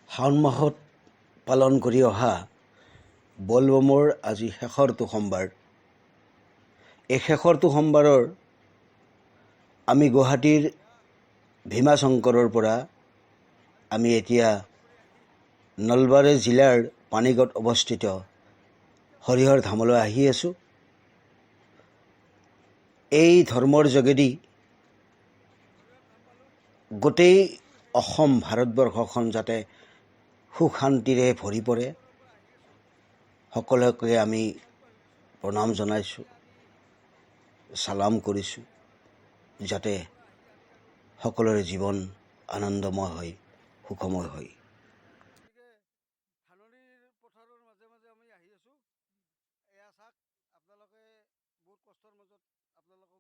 শাওণ মাহত পালন কৰি অহা বলবমৰ আজি শেষৰটো সোমবাৰ। এই শেষৰটো সোমবাৰৰ আমি গুৱাহাটীৰ ভীমাশংকৰৰ পৰা আমি এতিয়া নলবাৰী জিলাৰ পানীগত অৱস্থিত হৰিহৰ ধামলৈ আহি আছোঁ। এই ধৰ্মৰ যোগেদি গোটেই অসম ভাৰতবৰ্ষখন যাতে সুখ শান্তিৰে ভৰি পৰে, সকলোকে আমি প্ৰণাম জনাইছোঁ, চালাম কৰিছোঁ, যাতে সকলোৰে জীৱন আনন্দময় হয়, সুখময় হয়। ধাননিৰ পথাৰৰ মাজে মাজে আমি আহি আছোঁ। এয়া চাওক, আপোনালোকে বহুত কষ্টৰ মাজত আপোনালোকক